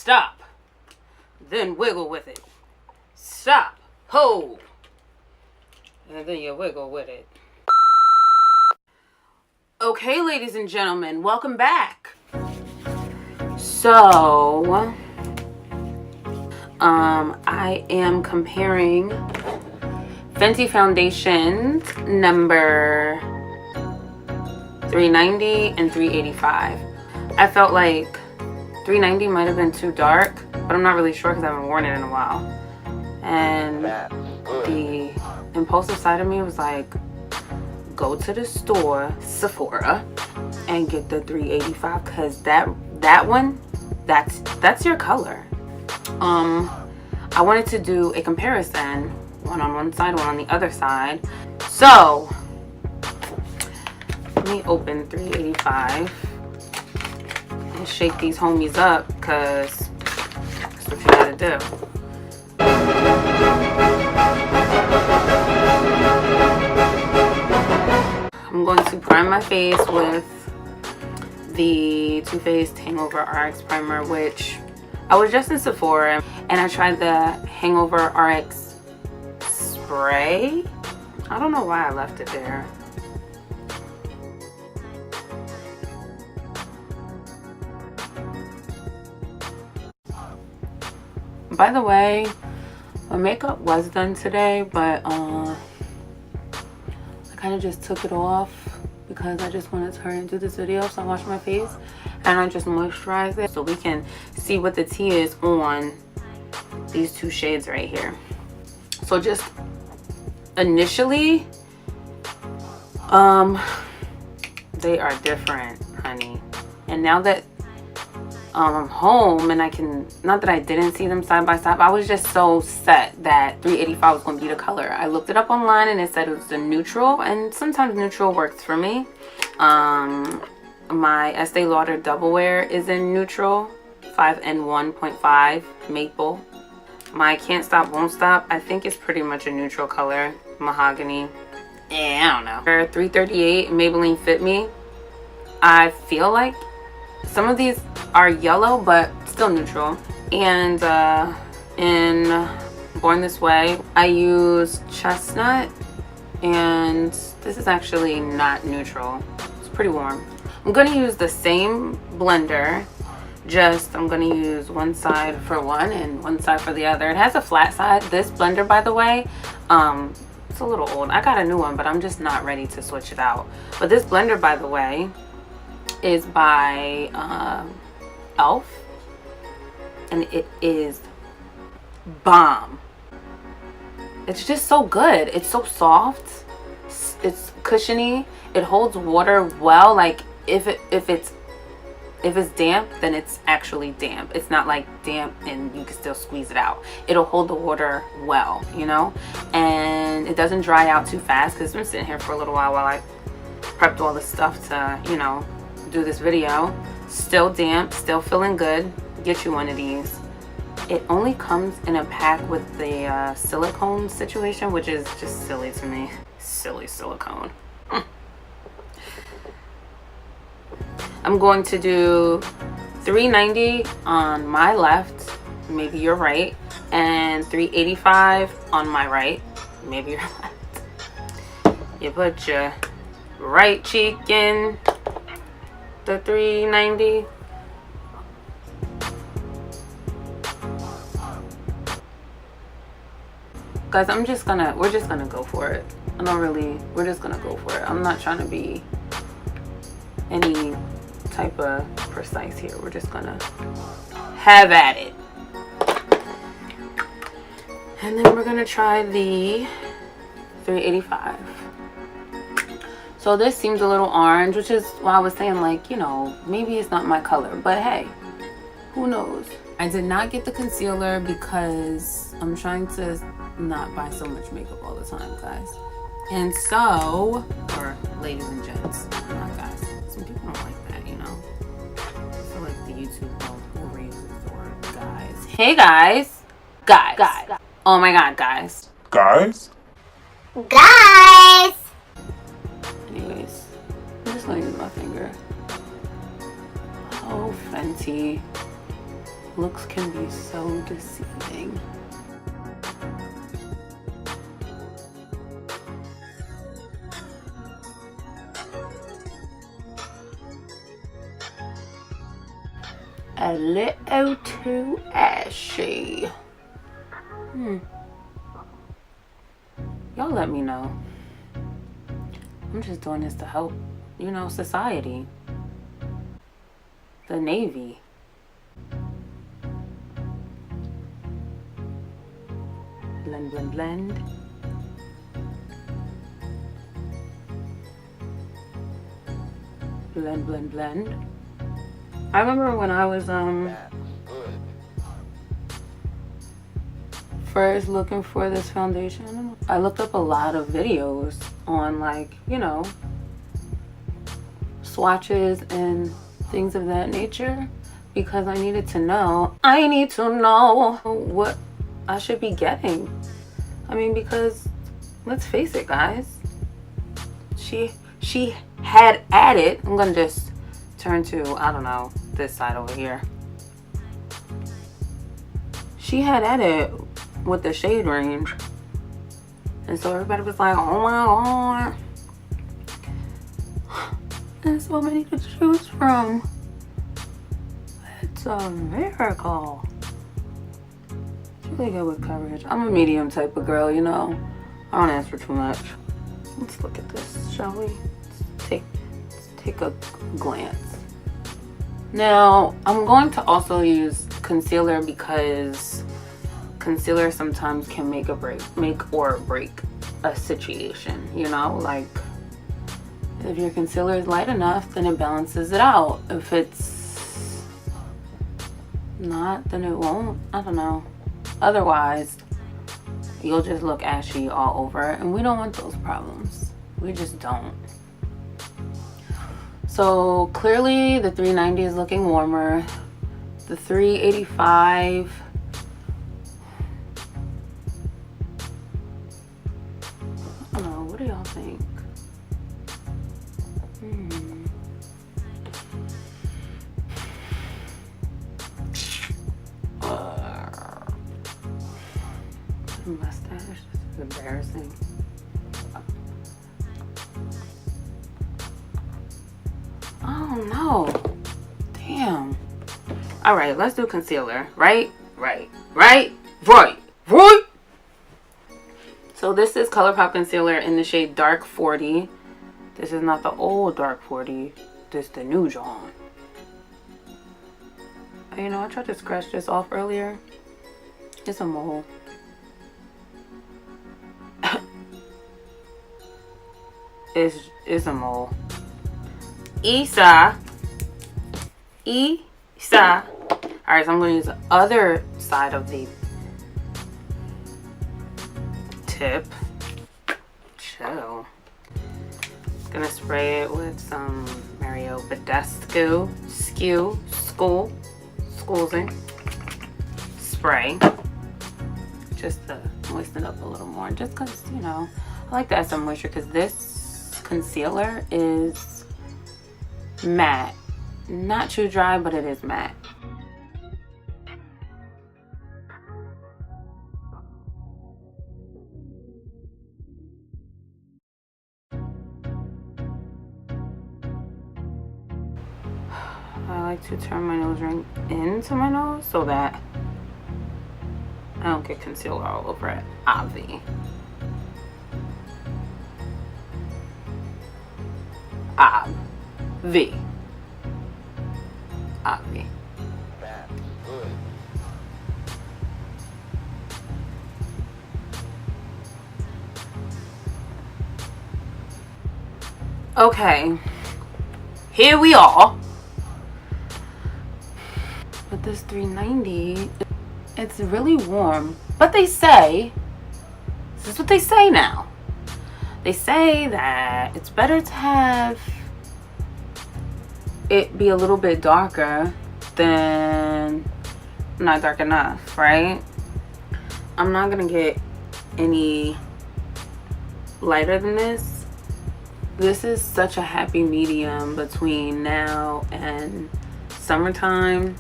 Stop. Then wiggle with it. Stop. Hold. And then you wiggle with it. Okay, ladies and gentlemen, welcome back. So, I am comparing Fenty foundations number 390 and 385. I felt like 390 might have been too dark, but I'm not really sure because I haven't worn it in a while. And the impulsive side of me was like, go to the store, Sephora, and get the 385 because that one, that's your color. I wanted to do a comparison, one on one side, one on the other side. So let me open 385 and shake these homies up because that's what you gotta do. I'm going to prime my face with the Too Faced Hangover RX primer, which I was just in Sephora and I tried the Hangover RX spray. I don't know why I left it there. By the way, my makeup was done today, but I kind of just took it off because I just wanted to hurry and do this video. So I washed my face and I just moisturized it so we can see what the tea is on these two shades right here. So just initially, they are different, honey. And now that I'm home and I can, not that I didn't see them side by side, I was just so set that 385 was going to be the color. I looked it up online and it said it was a neutral, and sometimes neutral works for me. My Estee Lauder Double Wear is in neutral, 5N1.5 maple. My Can't Stop Won't Stop, I think it's pretty much a neutral color, mahogany. I don't know. 338 Maybelline Fit Me. I feel like some of these are yellow but still neutral. And in Born This Way, I use Chestnut, and this is actually not neutral. It's pretty warm. I'm going to use the same blender, just I'm going to use one side for one and one side for the other. It has a flat side. This blender, by the way, it's a little old. I got a new one, but I'm just not ready to switch it out. But this blender, by the way, is by Elf, and it is bomb. It's just so good. It's so soft. It's cushiony. It holds water well. Like if it's damp, then it's actually damp. It's not like damp and you can still squeeze it out. It'll hold the water well, you know, and it doesn't dry out too fast because it's been sitting here for a little while I prepped all the stuff to, you know, do this video. Still damp, still feeling good. Get you one of these. It only comes in a pack with the silicone situation, which is just silly to me. Silly silicone. I'm going to do 390 on my left, maybe your right, and 385 on my right, maybe your left. You put your right cheek in the 390. Guys, we're just gonna go for it. We're just gonna go for it. I'm not trying to be any type of precise here. We're just gonna have at it. And then we're gonna try the 385. So this seems a little orange, which is why I was saying, like, you know, maybe it's not my color, but hey, who knows? I did not get the concealer because I'm trying to not buy so much makeup all the time, guys. And so, or ladies and gents, not guys. Some people don't like that, you know. I feel like the YouTube world raises the word guys. Hey guys. Guys. Oh my god, guys. Guys? Anyways, I'm just gonna use my finger. Oh, Fenty. looks can be so deceiving. A little too ashy. Y'all let me know. I'm just doing this to help, you know, society. The Navy. Blend, blend, blend. Blend, blend, blend. I remember when I was first looking for this foundation, I looked up a lot of videos on, like, you know, swatches and things of that nature, because I needed to know. I need to know what I should be getting. I mean, because let's face it, guys, she had added, I'm gonna just turn to, I don't know, this side over here. She had added with the shade range, and so everybody was like, oh my god, there's so many to choose from. It's a miracle. It's really good with coverage. I'm a medium type of girl, you know. I don't ask for too much. Let's look at this, shall we? Let's take a glance. Now, I'm going to also use concealer, because concealer sometimes can make or break a situation, you know? Like, if your concealer is light enough, then it balances it out. If it's not, then it won't. I don't know. Otherwise, you'll just look ashy all over, and we don't want those problems. We just don't. So clearly the 390 is looking warmer. The 385, I don't know, what do y'all think? Mustache, this is embarrassing. Oh no, damn. All right, let's do concealer. Right. So this is Colourpop concealer in the shade Dark 40. This is not the old Dark 40. This is the new John. You know, I tried to scratch this off earlier. It's a mole. It's a mole. Isa. Alright, so I'm going to use the other side of the tip. Chill. Gonna spray it with some Mario Badescu Schoolsing spray. Just to moisten it up a little more. Just because, you know, I like to add some moisture, because this concealer is matte. Not too dry, but it is matte. I like to turn my nose ring into my nose so that I don't get concealer all over it. Obvi. Okay, here we are. With this 390, it's really warm. But they say, this is what they say now. They say that it's better to have it be a little bit darker than not dark enough, right? I'm not gonna get any lighter than this. This is such a happy medium between now and summertime.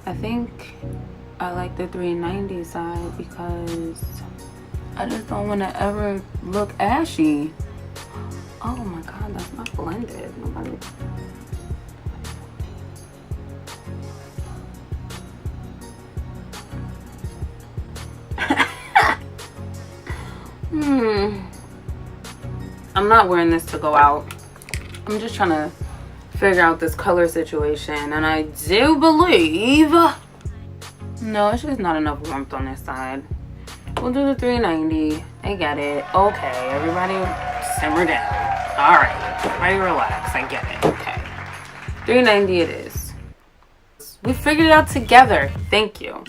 I think I like the 390 side because I just don't want to ever look ashy. Oh my god, that's not blended. Nobody... I'm not wearing this to go out. I'm just trying to figure out this color situation, and I do believe no, it's just not enough warmth on this side. We'll do the 390. I get it. Okay, everybody simmer down. All right, everybody relax. I get it. Okay, 390 it is. We figured it out together. Thank you.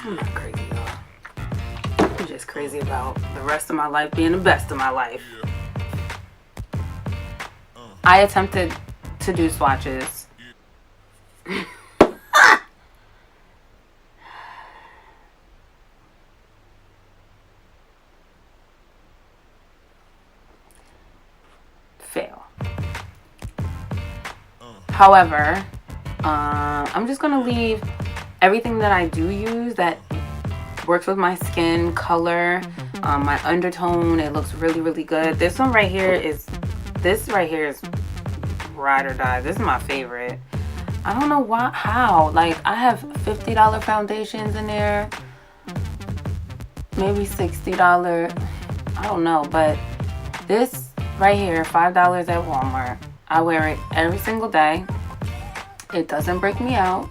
I'm not crazy, y'all. I'm just crazy about the rest of my life being the best of my life. I attempted to do swatches. Fail. However, I'm just gonna leave everything that I do use that works with my skin color, my undertone. It looks really, really good. This right here is ride or die. This is my favorite. I don't know why, how. Like, I have $50 foundations in there, maybe $60. I don't know, but this right here, $5 at Walmart. I wear it every single day. It doesn't break me out.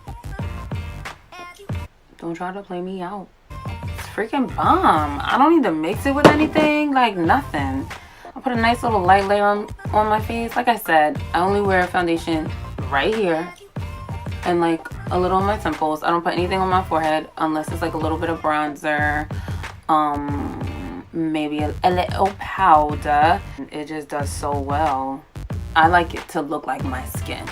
Don't try to play me out. It's freaking bomb. I don't need to mix it with anything, like nothing. I put a nice little light layer on my face. Like I said, I only wear foundation right here and like a little on my temples. I don't put anything on my forehead unless it's like a little bit of bronzer, maybe a little powder. It just does so well. I like it to look like my skin.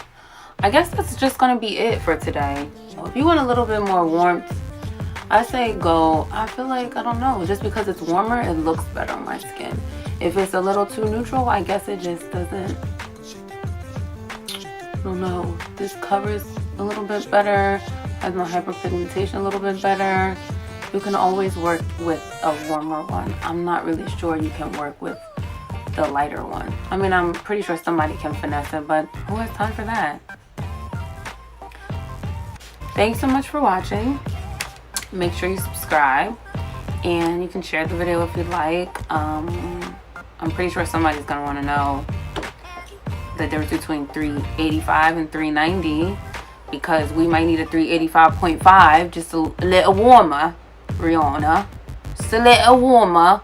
I guess that's just gonna be it for today. If you want a little bit more warmth, I say go. I feel like, I don't know, just because it's warmer, it looks better on my skin. If it's a little too neutral, I guess it just doesn't. I don't know. This covers a little bit better, has my hyperpigmentation a little bit better. You can always work with a warmer one. I'm not really sure you can work with the lighter one. I mean, I'm pretty sure somebody can finesse it, but who has time for that? Thanks so much for watching. Make sure you subscribe, and you can share the video if you'd like. I'm pretty sure somebody's gonna want to know the difference between 385 and 390, because we might need a 385.5, just a little warmer, Rihanna, just a little warmer.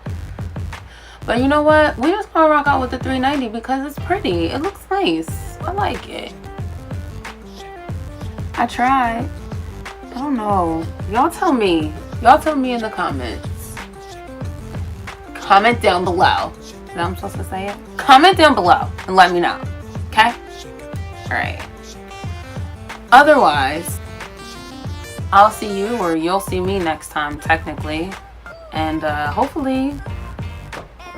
But you know what, we're just gonna rock out with the 390 because it's pretty. It looks nice. I like it. I tried. I don't know. Y'all tell me. Y'all tell me in the comments. Comment down below. Is that how I'm supposed to say it? Comment down below and let me know. Okay? Alright. Otherwise, I'll see you, or you'll see me next time, technically. And hopefully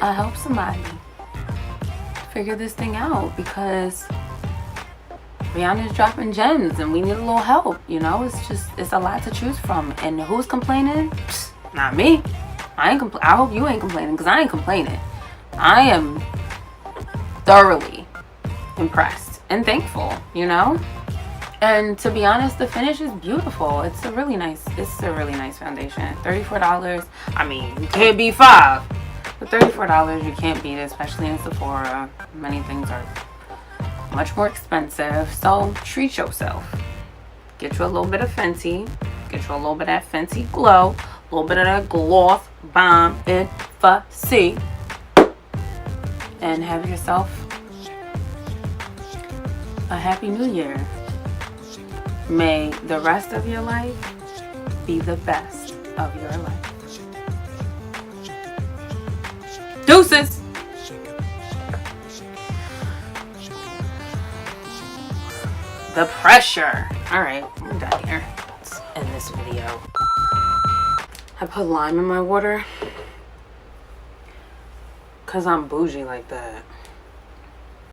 I help somebody figure this thing out, because Rihanna's dropping gems and we need a little help, you know? It's a lot to choose from. And who's complaining? Psst, not me. I hope you ain't complaining, because I ain't complaining. I am thoroughly impressed and thankful, you know? And to be honest, the finish is beautiful. It's a really nice foundation. $34. I mean, you can't beat $5. But $34 you can't beat, especially in Sephora. Many things are much more expensive, so treat yourself. Get you a little bit of Fenty, get you a little bit of that Fenty glow, a little bit of that gloss bomb in Fussy, and have yourself a happy new year. May the rest of your life be the best of your life. Deuces. The pressure. Alright, we're done here. Let's end this video. I put lime in my water because I'm bougie like that.